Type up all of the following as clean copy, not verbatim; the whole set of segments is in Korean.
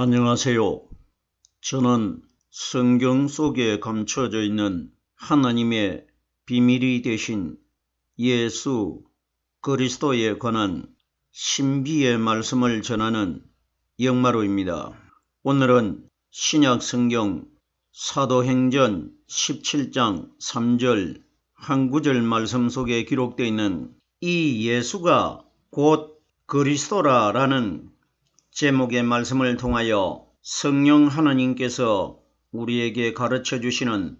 안녕하세요. 저는 성경 속에 감춰져 있는 하나님의 비밀이 되신 예수 그리스도에 관한 신비의 말씀을 전하는 영마루입니다. 오늘은 신약 성경 사도행전 17장 3절 한 구절 말씀 속에 기록되어 있는 이 예수가 곧 그리스도라라는 제목의 말씀을 통하여 성령 하나님께서 우리에게 가르쳐 주시는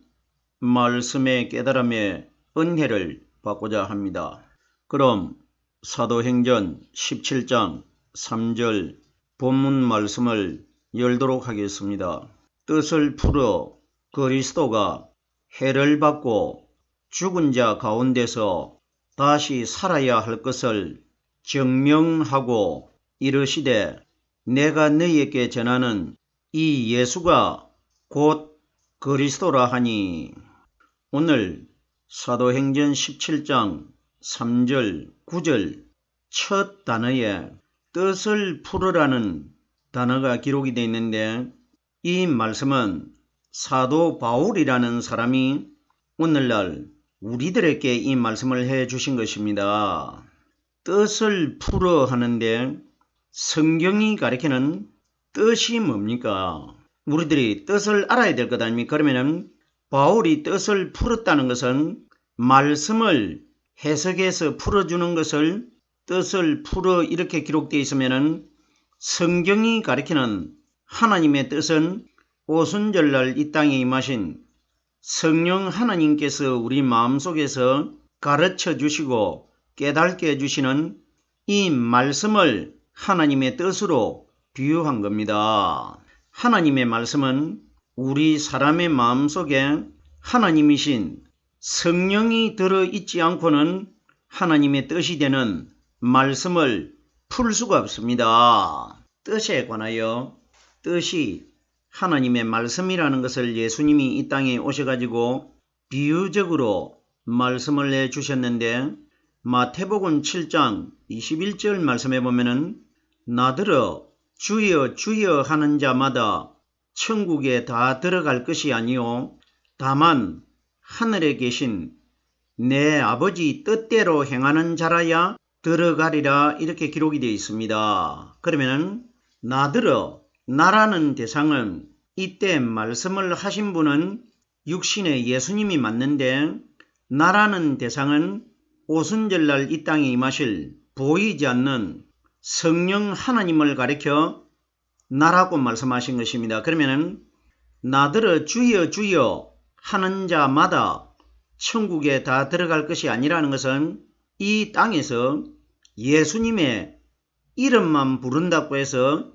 말씀의 깨달음의 은혜를 받고자 합니다. 그럼 사도행전 17장 3절 본문 말씀을 열도록 하겠습니다. 뜻을 풀어 그리스도가 해를 받고 죽은 자 가운데서 다시 살아야 할 것을 증명하고 이르시되 내가 너희에게 전하는 이 예수가 곧 그리스도라 하니. 오늘 사도행전 17장 3절 9절 첫 단어에 뜻을 풀으라는 단어가 기록이 되어 있는데, 이 말씀은 사도 바울이라는 사람이 오늘날 우리들에게 이 말씀을 해 주신 것입니다. 뜻을 풀어 하는데 성경이 가리키는 뜻이 뭡니까? 우리들이 뜻을 알아야 될 것 아닙니까? 그러면은 바울이 뜻을 풀었다는 것은 말씀을 해석해서 풀어주는 것을 뜻을 풀어 이렇게 기록되어 있으면은 성경이 가리키는 하나님의 뜻은 오순절날 이 땅에 임하신 성령 하나님께서 우리 마음속에서 가르쳐 주시고 깨닫게 해주시는 이 말씀을 하나님의 뜻으로 비유한 겁니다. 하나님의 말씀은 우리 사람의 마음속에 하나님이신 성령이 들어있지 않고는 하나님의 뜻이 되는 말씀을 풀 수가 없습니다. 뜻에 관하여 뜻이 하나님의 말씀이라는 것을 예수님이 이 땅에 오셔가지고 비유적으로 말씀을 해주셨는데, 마태복음 7장 21절 말씀해 보면은 나더러 주여 주여 하는 자마다 천국에 다 들어갈 것이 아니요 다만 하늘에 계신 내 아버지 뜻대로 행하는 자라야 들어가리라, 이렇게 기록이 되어 있습니다. 그러면은 나더러 나라는 대상은 이때 말씀을 하신 분은 육신의 예수님이 맞는데, 나라는 대상은 오순절날 이 땅에 임하실 보이지 않는 성령 하나님을 가리켜 나라고 말씀하신 것입니다. 그러면은 나더러 주여 주여 하는 자마다 천국에 다 들어갈 것이 아니라는 것은 이 땅에서 예수님의 이름만 부른다고 해서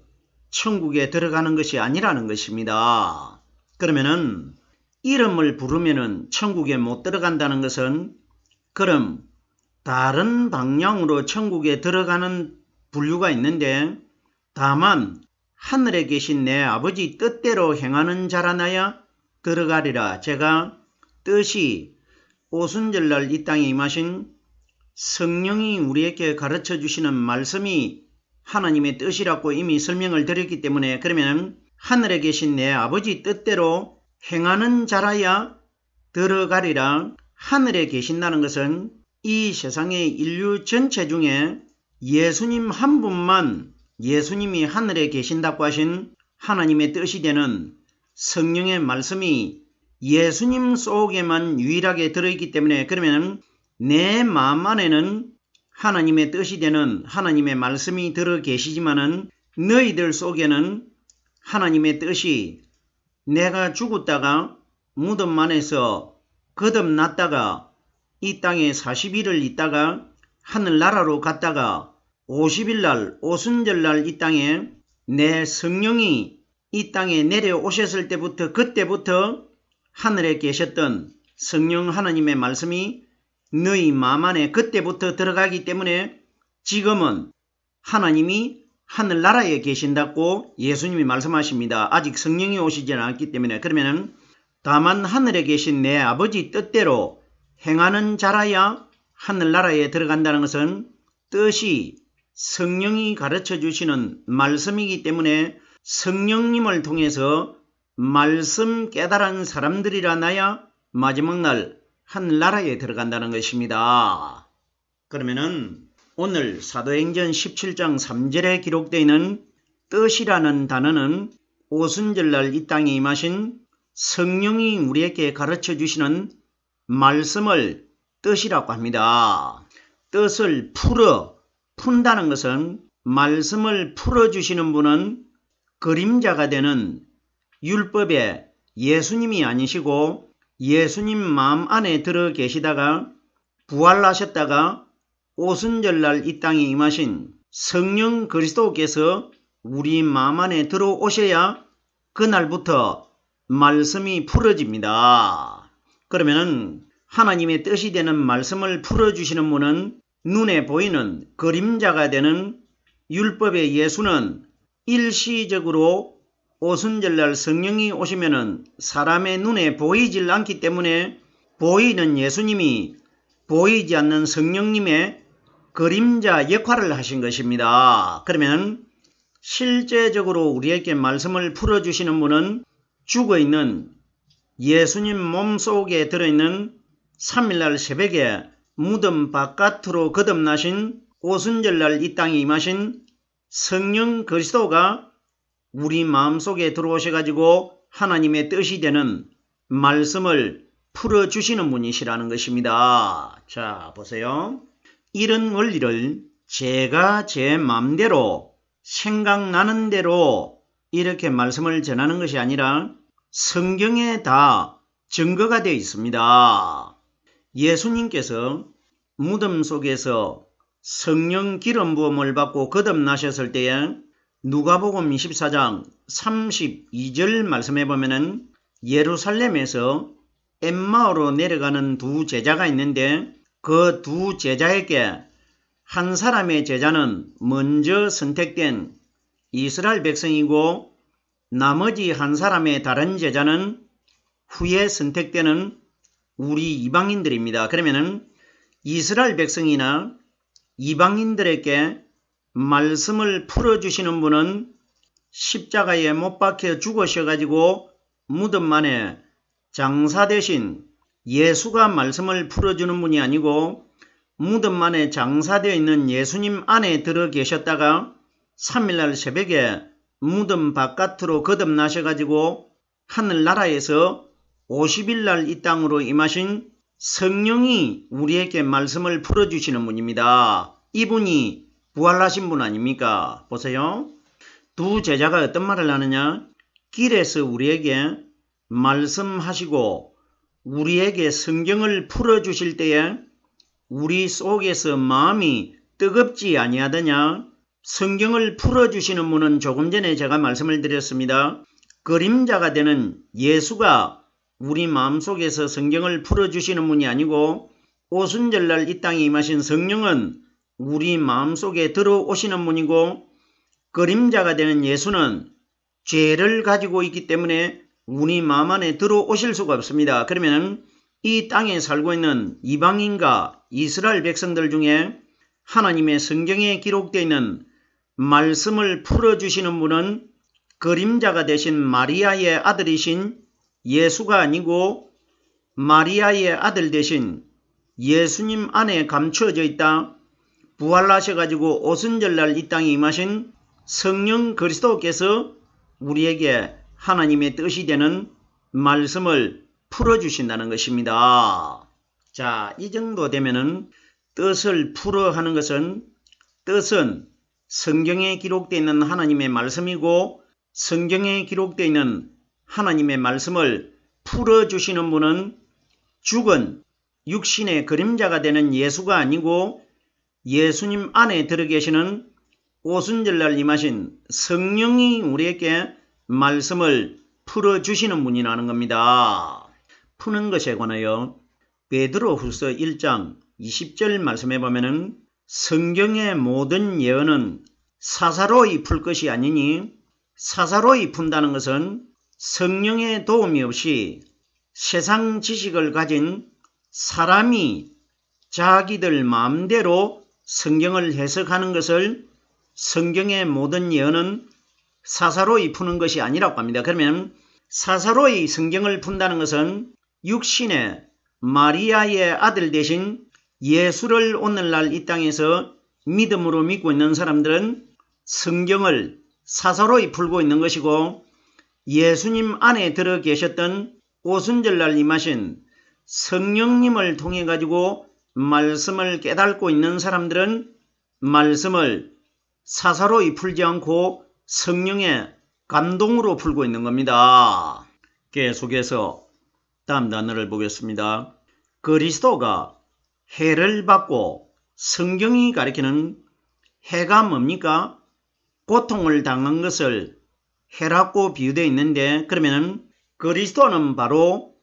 천국에 들어가는 것이 아니라는 것입니다. 그러면은 이름을 부르면은 천국에 못 들어간다는 것은, 그럼 다른 방향으로 천국에 들어가는 분류가 있는데, 다만 하늘에 계신 내 아버지 뜻대로 행하는 자라나야 들어가리라. 제가 뜻이 오순절날 이 땅에 임하신 성령이 우리에게 가르쳐 주시는 말씀이 하나님의 뜻이라고 이미 설명을 드렸기 때문에, 그러면 하늘에 계신 내 아버지 뜻대로 행하는 자라야 들어가리라. 하늘에 계신다는 것은 이 세상의 인류 전체 중에 예수님 한 분만, 예수님이 하늘에 계신다고 하신 하나님의 뜻이 되는 성령의 말씀이 예수님 속에만 유일하게 들어있기 때문에, 그러면 내 마음 안에는 하나님의 뜻이 되는 하나님의 말씀이 들어 계시지만은 너희들 속에는 하나님의 뜻이 내가 죽었다가 무덤 안에서 거듭났다가 이 땅에 40일을 있다가 하늘나라로 갔다가 50일날 오순절날 이 땅에 내 성령이 이 땅에 내려오셨을 때부터, 그때부터 하늘에 계셨던 성령 하나님의 말씀이 너희 마음 안에 그때부터 들어가기 때문에 지금은 하나님이 하늘나라에 계신다고 예수님이 말씀하십니다. 아직 성령이 오시지 않았기 때문에. 그러면은 다만 하늘에 계신 내 아버지 뜻대로 행하는 자라야 하늘나라에 들어간다는 것은 뜻이 성령이 가르쳐 주시는 말씀이기 때문에 성령님을 통해서 말씀 깨달은 사람들이라 나야 마지막 날 하늘나라에 들어간다는 것입니다. 그러면은 오늘 사도행전 17장 3절에 기록되어 있는 뜻이라는 단어는 오순절날 이 땅에 임하신 성령이 우리에게 가르쳐 주시는 말씀을 뜻이라고 합니다. 뜻을 푼다는 것은 말씀을 풀어주시는 분은 그림자가 되는 율법의 예수님이 아니시고 예수님 마음 안에 들어 계시다가 부활하셨다가 오순절날 이 땅에 임하신 성령 그리스도께서 우리 마음 안에 들어오셔야 그날부터 말씀이 풀어집니다. 그러면은 하나님의 뜻이 되는 말씀을 풀어주시는 분은 눈에 보이는 그림자가 되는 율법의 예수는 일시적으로 오순절날 성령이 오시면은 사람의 눈에 보이질 않기 때문에 보이는 예수님이 보이지 않는 성령님의 그림자 역할을 하신 것입니다. 그러면 실제적으로 우리에게 말씀을 풀어주시는 분은 죽어있는 예수님 몸속에 들어있는 3일날 새벽에 무덤 바깥으로 거듭나신 오순절날 이 땅에 임하신 성령 그리스도가 우리 마음속에 들어오셔가지고 하나님의 뜻이 되는 말씀을 풀어주시는 분이시라는 것입니다. 자, 보세요. 이런 원리를 제가 제 마음대로 생각나는 대로 이렇게 말씀을 전하는 것이 아니라 성경에 다 증거가 되어 있습니다. 예수님께서 무덤 속에서 성령 기름 부음을 받고 거듭나셨을 때에 누가복음 24장 32절 말씀해 보면은 예루살렘에서 엠마오로 내려가는 두 제자가 있는데 그 두 제자에게 한 사람의 제자는 먼저 선택된 이스라엘 백성이고 나머지 한 사람의 다른 제자는 후에 선택되는 우리 이방인들입니다. 그러면은 이스라엘 백성이나 이방인들에게 말씀을 풀어주시는 분은 십자가에 못 박혀 죽으셔가지고 무덤 안에 장사 대신 예수가 말씀을 풀어주는 분이 아니고 무덤 안에 장사되어 있는 예수님 안에 들어 계셨다가 3일날 새벽에 무덤 바깥으로 거듭나셔가지고 하늘나라에서 50일날 이 땅으로 임하신 성령이 우리에게 말씀을 풀어주시는 분입니다. 이분이 부활하신 분 아닙니까? 보세요. 두 제자가 어떤 말을 하느냐? 길에서 우리에게 말씀하시고 우리에게 성경을 풀어주실 때에 우리 속에서 마음이 뜨겁지 아니하더냐? 성경을 풀어주시는 분은 조금 전에 제가 말씀을 드렸습니다. 그림자가 되는 예수가 우리 마음속에서 성경을 풀어주시는 분이 아니고 오순절날 이 땅에 임하신 성령은 우리 마음속에 들어오시는 분이고 그림자가 되는 예수는 죄를 가지고 있기 때문에 우리 마음 안에 들어오실 수가 없습니다. 그러면 이 땅에 살고 있는 이방인과 이스라엘 백성들 중에 하나님의 성경에 기록되어 있는 말씀을 풀어주시는 분은 그림자가 되신 마리아의 아들이신 예수가 아니고 마리아의 아들 되신 예수님 안에 감추어져 있다. 부활하셔가지고 오순절날 이 땅에 임하신 성령 그리스도께서 우리에게 하나님의 뜻이 되는 말씀을 풀어주신다는 것입니다. 자, 이 정도 되면은 뜻을 풀어 하는 것은 뜻은 성경에 기록되어 있는 하나님의 말씀이고 성경에 기록되어 있는 하나님의 말씀을 풀어주시는 분은 죽은 육신의 그림자가 되는 예수가 아니고 예수님 안에 들어 계시는 오순절날 임하신 성령이 우리에게 말씀을 풀어주시는 분이라는 겁니다. 푸는 것에 관하여 베드로후서 1장 20절 말씀해 보면은 성경의 모든 예언은 사사로이 풀 것이 아니니 사사로이 푼다는 것은 성령의 도움이 없이 세상 지식을 가진 사람이 자기들 마음대로 성경을 해석하는 것을 성경의 모든 예언은 사사로이 푸는 것이 아니라고 합니다. 그러면 사사로이 성경을 푼다는 것은 육신의 마리아의 아들 대신 예수를 오늘날 이 땅에서 믿음으로 믿고 있는 사람들은 성경을 사사로이 풀고 있는 것이고, 예수님 안에 들어 계셨던 오순절날 임하신 성령님을 통해 가지고 말씀을 깨닫고 있는 사람들은 말씀을 사사로이 풀지 않고 성령의 감동으로 풀고 있는 겁니다. 계속해서 다음 단어를 보겠습니다. 그리스도가 해를 받고, 성경이 가리키는 해가 뭡니까? 고통을 당한 것을 해라고 비유되어 있는데, 그러면 그리스도는 바로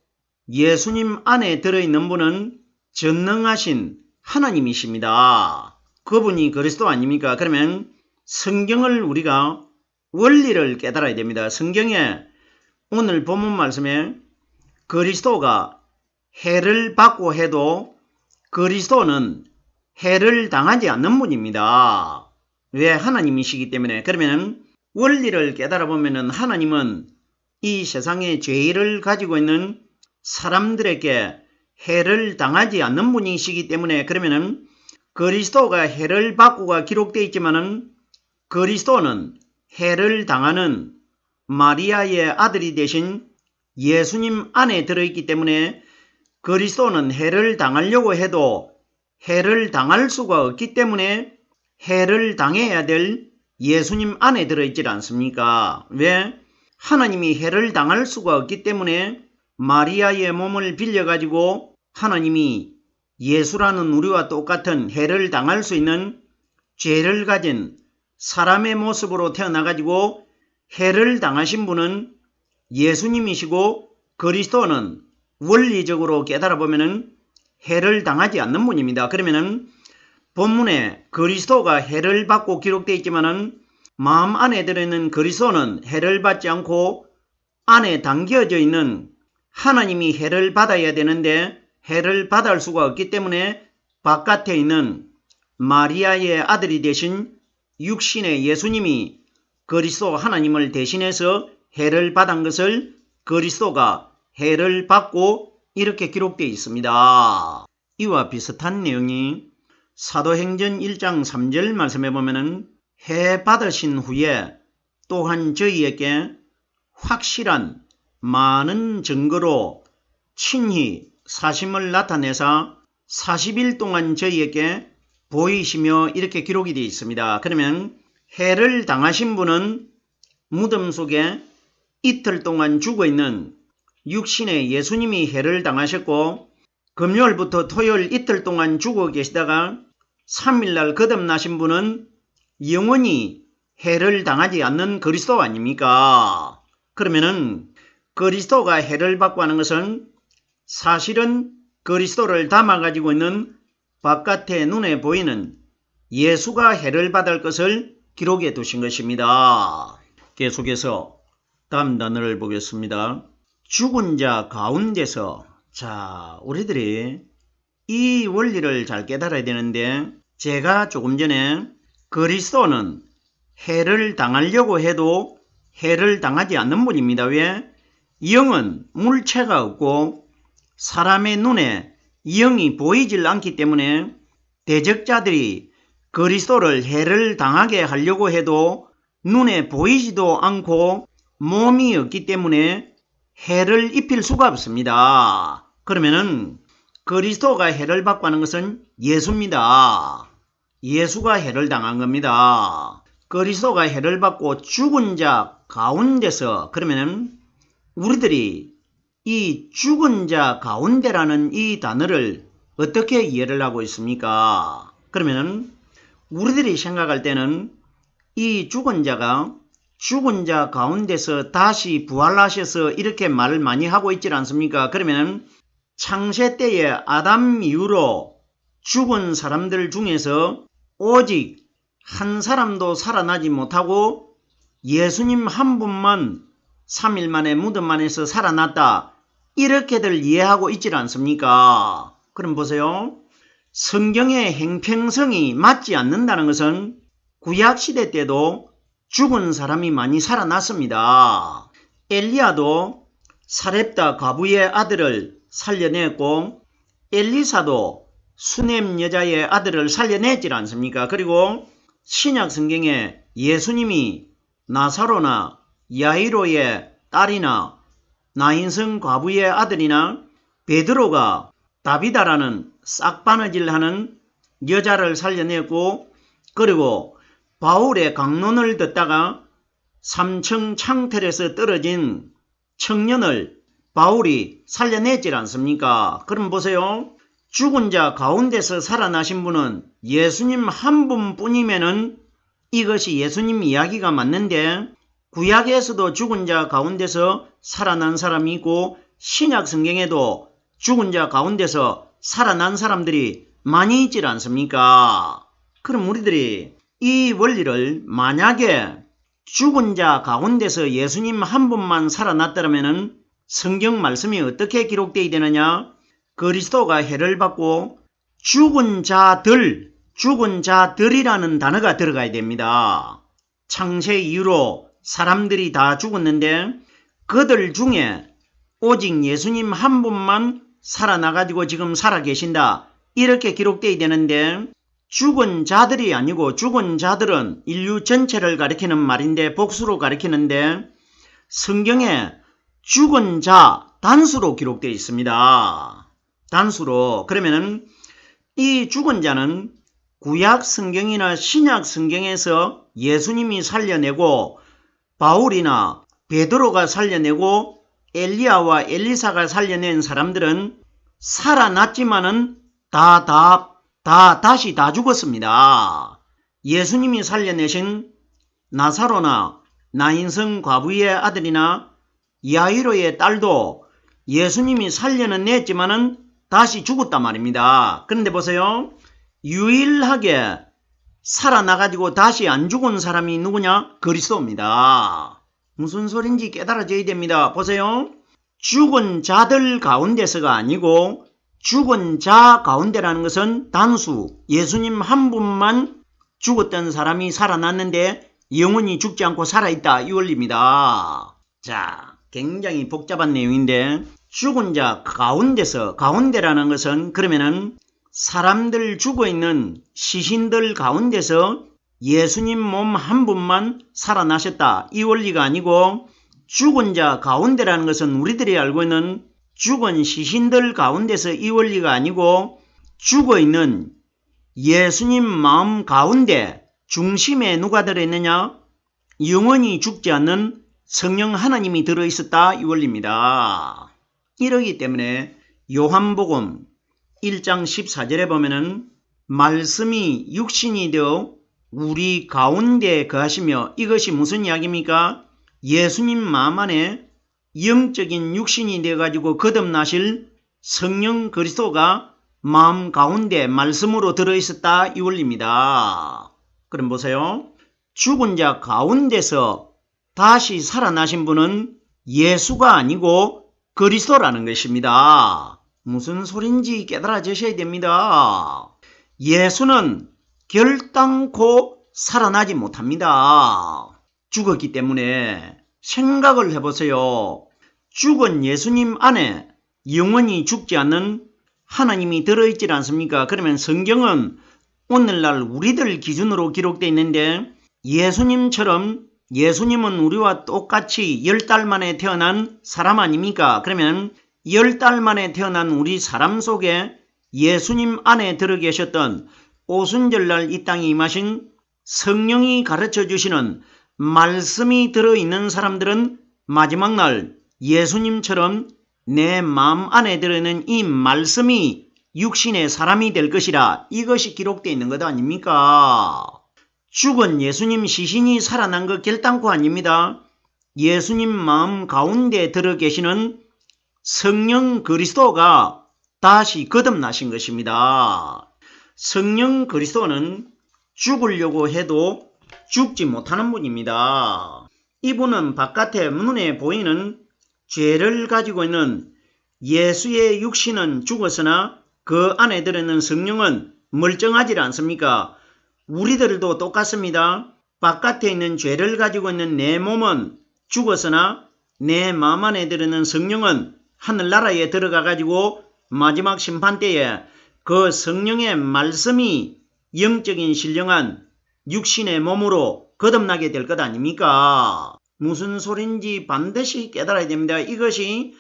예수님 안에 들어있는 분은 전능하신 하나님이십니다. 그분이 그리스도 아닙니까? 그러면 성경을 우리가 원리를 깨달아야 됩니다. 성경에 오늘 본문 말씀에 그리스도가 해를 받고 해도 그리스도는 해를 당하지 않는 분입니다. 왜? 하나님이시기 때문에. 그러면 원리를 깨달아 보면 하나님은 이 세상에 죄를 가지고 있는 사람들에게 해를 당하지 않는 분이시기 때문에, 그러면 그리스도가 해를 받고가 기록되어 있지만은 그리스도는 해를 당하는 마리아의 아들이 되신 예수님 안에 들어있기 때문에 그리스도는 해를 당하려고 해도 해를 당할 수가 없기 때문에 해를 당해야 될 예수님 안에 들어있지 않습니까? 왜? 하나님이 해를 당할 수가 없기 때문에 마리아의 몸을 빌려가지고 하나님이 예수라는 우리와 똑같은 해를 당할 수 있는 죄를 가진 사람의 모습으로 태어나가지고 해를 당하신 분은 예수님이시고, 그리스도는 원리적으로 깨달아 보면은 해를 당하지 않는 분입니다. 그러면은 본문에 그리스도가 해를 받고 기록되어 있지만은 마음 안에 들어있는 그리스도는 해를 받지 않고 안에 담겨져 있는 하나님이 해를 받아야 되는데 해를 받을 수가 없기 때문에 바깥에 있는 마리아의 아들이 되신 육신의 예수님이 그리스도 하나님을 대신해서 해를 받은 것을 그리스도가 해를 받고 이렇게 기록되어 있습니다. 이와 비슷한 내용이 사도행전 1장 3절 말씀해 보면은 해 받으신 후에 또한 저희에게 확실한 많은 증거로 친히 사심을 나타내사 40일 동안 저희에게 보이시며 이렇게 기록이 되어 있습니다. 그러면 해를 당하신 분은 무덤 속에 이틀 동안 죽어있는 육신의 예수님이 해를 당하셨고, 금요일부터 토요일 이틀 동안 죽어 계시다가 3일날 거듭나신 분은 영원히 해를 당하지 않는 그리스도 아닙니까? 그러면은 그리스도가 해를 받고 하는 것은 사실은 그리스도를 담아가지고 있는 바깥에 눈에 보이는 예수가 해를 받을 것을 기록해 두신 것입니다. 계속해서 다음 단어를 보겠습니다. 죽은 자 가운데서, 우리들이 이 원리를 잘 깨달아야 되는데, 제가 조금 전에 그리스도는 해를 당하려고 해도 해를 당하지 않는 분입니다. 왜? 영은 물체가 없고 사람의 눈에 영이 보이질 않기 때문에 대적자들이 그리스도를 해를 당하게 하려고 해도 눈에 보이지도 않고 몸이 없기 때문에 해를 입힐 수가 없습니다. 그러면은 그리스도가 해를 받고 하는 것은 예수입니다. 예수가 해를 당한 겁니다. 그리스도가 해를 받고 죽은 자 가운데서, 그러면은 우리들이 이 죽은 자 가운데라는 이 단어를 어떻게 이해를 하고 있습니까? 그러면은 우리들이 생각할 때는 이 죽은 자가 죽은 자 가운데서 다시 부활하셔서 이렇게 말을 많이 하고 있지 않습니까? 그러면은 창세 때에 아담 이후로 죽은 사람들 중에서 오직 한 사람도 살아나지 못하고 예수님 한 분만 3일 만에 무덤 안에서 살아났다, 이렇게들 이해하고 있지 않습니까? 그럼 보세요. 성경의 행평성이 맞지 않는다는 것은 구약시대 때도 죽은 사람이 많이 살아났습니다. 엘리야도 사렙다 과부의 아들을 살려냈고 엘리사도 수넴 여자의 아들을 살려냈지 않습니까? 그리고 신약 성경에 예수님이 나사로나 야이로의 딸이나 나인성 과부의 아들이나 베드로가 다비다라는 싹바느질하는 여자를 살려냈고 그리고 바울의 강론을 듣다가 3층 창틀에서 떨어진 청년을 바울이 살려냈지 않습니까? 그럼 보세요. 죽은 자 가운데서 살아나신 분은 예수님 한 분뿐이면은 이것이 예수님 이야기가 맞는데 구약에서도 죽은 자 가운데서 살아난 사람이 있고 신약 성경에도 죽은 자 가운데서 살아난 사람들이 많이 있지 않습니까? 그럼 우리들이 이 원리를 만약에 죽은 자 가운데서 예수님 한 분만 살아났다면 성경 말씀이 어떻게 기록되어야 되느냐? 그리스도가 해를 받고 죽은 자들이라는 단어가 들어가야 됩니다. 창세 이후로 사람들이 다 죽었는데 그들 중에 오직 예수님 한 분만 살아나가지고 지금 살아계신다. 이렇게 기록되어야 되는데 죽은 자들이 아니고 죽은 자들은 인류 전체를 가리키는 말인데 복수로 가리키는데 성경에 죽은 자 단수로 기록되어 있습니다. 단수로. 그러면은 이 죽은 자는 구약 성경이나 신약 성경에서 예수님이 살려내고 바울이나 베드로가 살려내고 엘리야와 엘리사가 살려낸 사람들은 살아났지만은 다시 죽었습니다. 예수님이 살려내신 나사로나 나인성 과부의 아들이나 야이로의 딸도 예수님이 살려는 냈지만은 다시 죽었단 말입니다. 그런데 보세요. 유일하게 살아나가지고 다시 안 죽은 사람이 누구냐? 그리스도입니다. 무슨 소린지 깨달아져야 됩니다. 보세요. 죽은 자들 가운데서가 아니고 죽은 자 가운데라는 것은 단수, 예수님 한 분만 죽었던 사람이 살아났는데 영원히 죽지 않고 살아있다. 이 원리입니다. 자, 굉장히 복잡한 내용인데 죽은 자 가운데라는 것은 그러면은 사람들 죽어있는 시신들 가운데서 예수님 몸 한 분만 살아나셨다. 이 원리가 아니고 죽은 자 가운데라는 것은 우리들이 알고 있는 죽은 시신들 가운데서 이 원리가 아니고 죽어있는 예수님 마음 가운데 중심에 누가 들어있느냐? 영원히 죽지 않는 성령 하나님이 들어있었다. 이 원리입니다. 이러기 때문에 요한복음 1장 14절에 보면은 말씀이 육신이 되어 우리 가운데 거하시며 이것이 무슨 이야기입니까? 예수님 마음 안에 영적인 육신이 되어가지고 거듭나실 성령 그리스도가 마음 가운데 말씀으로 들어있었다. 이 원리입니다. 그럼 보세요. 죽은 자 가운데서 다시 살아나신 분은 예수가 아니고 그리스도라는 것입니다. 무슨 소린지 깨달아지셔야 됩니다. 예수는 결단코 살아나지 못합니다. 죽었기 때문에 생각을 해보세요. 죽은 예수님 안에 영원히 죽지 않는 하나님이 들어있지 않습니까? 그러면 성경은 오늘날 우리들 기준으로 기록되어 있는데 예수님은 우리와 똑같이 10달 만에 태어난 사람 아닙니까? 그러면 10달 만에 태어난 우리 사람 속에 예수님 안에 들어 계셨던 오순절날 이 땅에 임하신 성령이 가르쳐 주시는 말씀이 들어있는 사람들은 마지막 날 예수님처럼 내 마음 안에 들어있는 이 말씀이 육신의 사람이 될 것이라 이것이 기록되어 있는 것 아닙니까? 죽은 예수님 시신이 살아난 것 결단코 아닙니다. 예수님 마음 가운데 들어 계시는 성령 그리스도가 다시 거듭나신 것입니다. 성령 그리스도는 죽으려고 해도 죽지 못하는 분입니다. 이분은 바깥에 눈에 보이는 죄를 가지고 있는 예수의 육신은 죽었으나 그 안에 들어있는 성령은 멀쩡하지 않습니까? 우리들도 똑같습니다. 바깥에 있는 죄를 가지고 있는 내 몸은 죽었으나 내 마음 안에 들어있는 성령은 하늘나라에 들어가 가지고 마지막 심판 때에 그 성령의 말씀이 영적인 신령한 육신의 몸으로 거듭나게 될 것 아닙니까? 무슨 소린지 반드시 깨달아야 됩니다. 이것이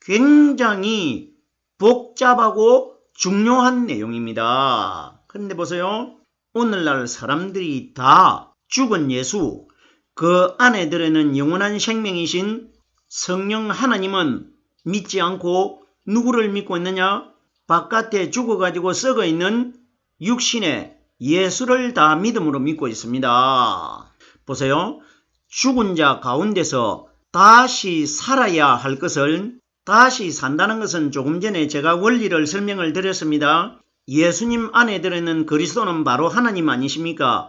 굉장히 복잡하고 중요한 내용입니다. 그런데 보세요. 오늘날 사람들이 다 죽은 예수, 그 안에 들어있는 영원한 생명이신 성령 하나님은 믿지 않고 누구를 믿고 있느냐? 바깥에 죽어가지고 썩어있는 육신의 예수를 다 믿음으로 믿고 있습니다. 보세요. 죽은 자 가운데서 다시 살아야 할 것을 다시 산다는 것은 조금 전에 제가 원리를 설명을 드렸습니다. 예수님 안에 들어있는 그리스도는 바로 하나님 아니십니까?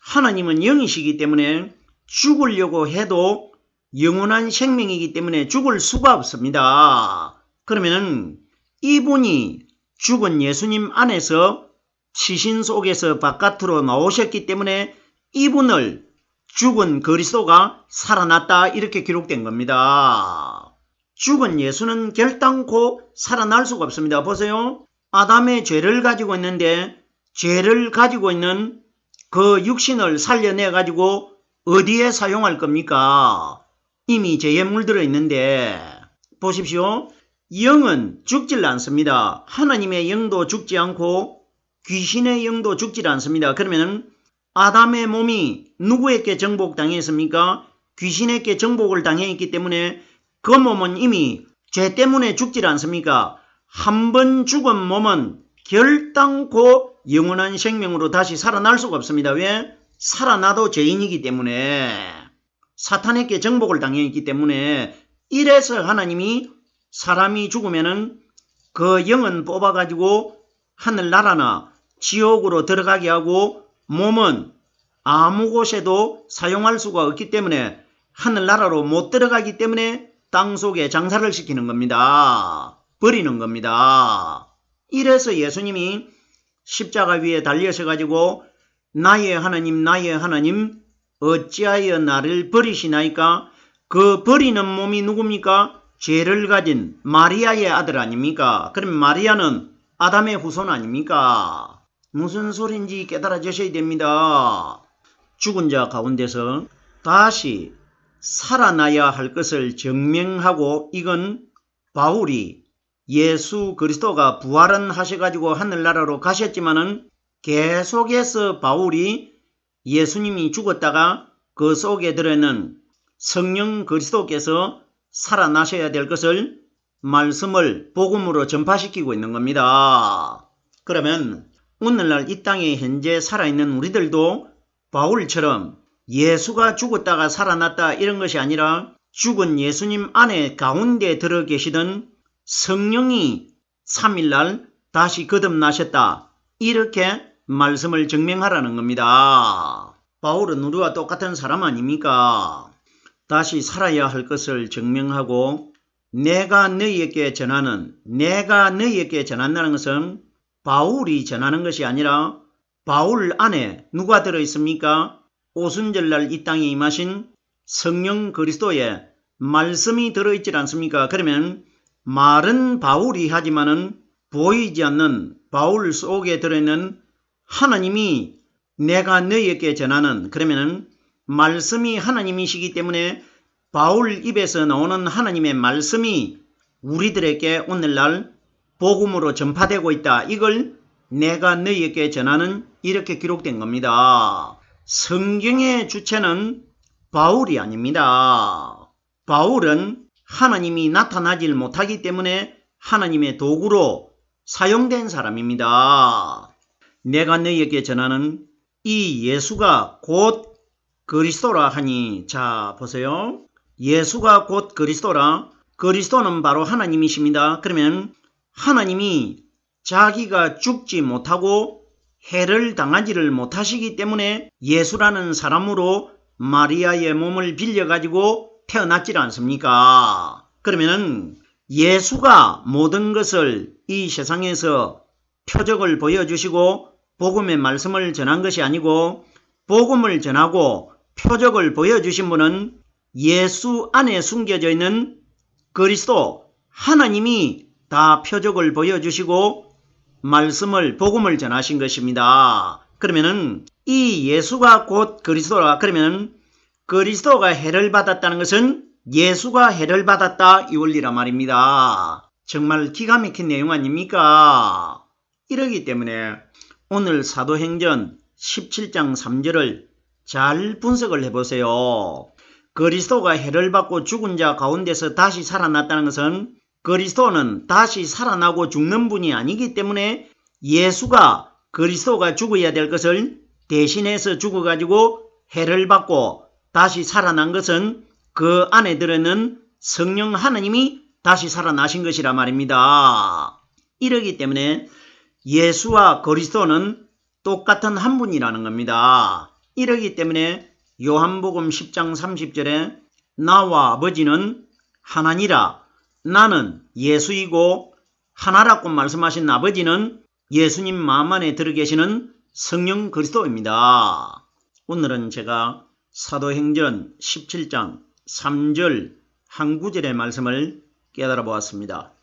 하나님은 영이시기 때문에 죽으려고 해도 영원한 생명이기 때문에 죽을 수가 없습니다. 그러면 이분이 죽은 예수님 안에서 시신 속에서 바깥으로 나오셨기 때문에 이분을 죽은 그리스도가 살아났다 이렇게 기록된 겁니다. 죽은 예수는 결단코 살아날 수가 없습니다. 보세요. 아담의 죄를 가지고 있는데 죄를 가지고 있는 그 육신을 살려내 가지고 어디에 사용할 겁니까? 이미 죄에 물들어 있는데 보십시오. 영은 죽질 않습니다. 하나님의 영도 죽지 않고 귀신의 영도 죽질 않습니다. 그러면 아담의 몸이 누구에게 정복당했습니까? 귀신에게 정복을 당했기 때문에 그 몸은 이미 죄 때문에 죽질 않습니까? 한 번 죽은 몸은 결단코 영원한 생명으로 다시 살아날 수가 없습니다. 왜? 살아나도 죄인이기 때문에 사탄에게 정복을 당했기 때문에 이래서 하나님이 사람이 죽으면은 그 영은 뽑아가지고 하늘나라나 지옥으로 들어가게 하고 몸은 아무 곳에도 사용할 수가 없기 때문에 하늘나라로 못 들어가기 때문에 땅속에 장사를 시키는 겁니다. 버리는 겁니다. 이래서 예수님이 십자가 위에 달려서 나의 하나님 어찌하여 나를 버리시나이까? 그 버리는 몸이 누굽니까? 죄를 가진 마리아의 아들 아닙니까? 그럼 마리아는 아담의 후손 아닙니까? 무슨 소린지 깨달아 주셔야 됩니다. 죽은 자 가운데서 다시 살아나야 할 것을 증명하고 이건 바울이 예수 그리스도가 부활은 하셔가지고 하늘나라로 가셨지만은 계속해서 바울이 예수님이 죽었다가 그 속에 들어있는 성령 그리스도께서 살아나셔야 될 것을 말씀을 복음으로 전파시키고 있는 겁니다. 그러면 오늘날 이 땅에 현재 살아있는 우리들도 바울처럼 예수가 죽었다가 살아났다 이런 것이 아니라 죽은 예수님 안에 가운데 들어 계시던 성령이 3일날 다시 거듭나셨다 이렇게 말씀을 증명하라는 겁니다. 바울은 우리와 똑같은 사람 아닙니까? 다시 살아야 할 것을 증명하고 내가 너희에게 전한다는 것은 바울이 전하는 것이 아니라 바울 안에 누가 들어있습니까? 오순절날 이 땅에 임하신 성령 그리스도의 말씀이 들어있지 않습니까? 그러면 말은 바울이 하지만은 보이지 않는 바울 속에 들어있는 하나님이 내가 너희에게 전하는 그러면은 말씀이 하나님이시기 때문에 바울 입에서 나오는 하나님의 말씀이 우리들에게 오늘날 복음으로 전파되고 있다. 이걸 내가 너희에게 전하는 이렇게 기록된 겁니다. 성경의 주체는 바울이 아닙니다. 바울은 하나님이 나타나질 못하기 때문에 하나님의 도구로 사용된 사람입니다. 내가 너희에게 전하는 이 예수가 곧 그리스도라 하니 자 보세요. 예수가 곧 그리스도라. 그리스도는 바로 하나님이십니다. 그러면 하나님이 자기가 죽지 못하고 해를 당하지를 못하시기 때문에 예수라는 사람으로 마리아의 몸을 빌려가지고 태어났지 않습니까? 그러면 예수가 모든 것을 이 세상에서 표적을 보여주시고 복음의 말씀을 전한 것이 아니고 복음을 전하고 표적을 보여주신 분은 예수 안에 숨겨져 있는 그리스도 하나님이 다 표적을 보여주시고 말씀을 복음을 전하신 것입니다. 그러면은 이 예수가 곧 그리스도라. 그러면 그리스도가 해를 받았다는 것은 예수가 해를 받았다 이 원리라 말입니다. 정말 기가 막힌 내용 아닙니까? 이러기 때문에 오늘 사도행전 17장 3절을 잘 분석을 해보세요. 그리스도가 해를 받고 죽은 자 가운데서 다시 살아났다는 것은 그리스도는 다시 살아나고 죽는 분이 아니기 때문에 예수가 그리스도가 죽어야 될 것을 대신해서 죽어가지고 해를 받고 다시 살아난 것은 그 안에 들어있는 성령 하나님이 다시 살아나신 것이라 말입니다. 이러기 때문에 예수와 그리스도는 똑같은 한 분이라는 겁니다. 이러기 때문에 요한복음 10장 30절에 나와 아버지는 하나니라. 나는 예수이고 하나라고 말씀하신 아버지는 예수님 마음 안에 들어 계시는 성령 그리스도입니다. 오늘은 제가 사도행전 17장 3절 한 구절의 말씀을 깨달아 보았습니다.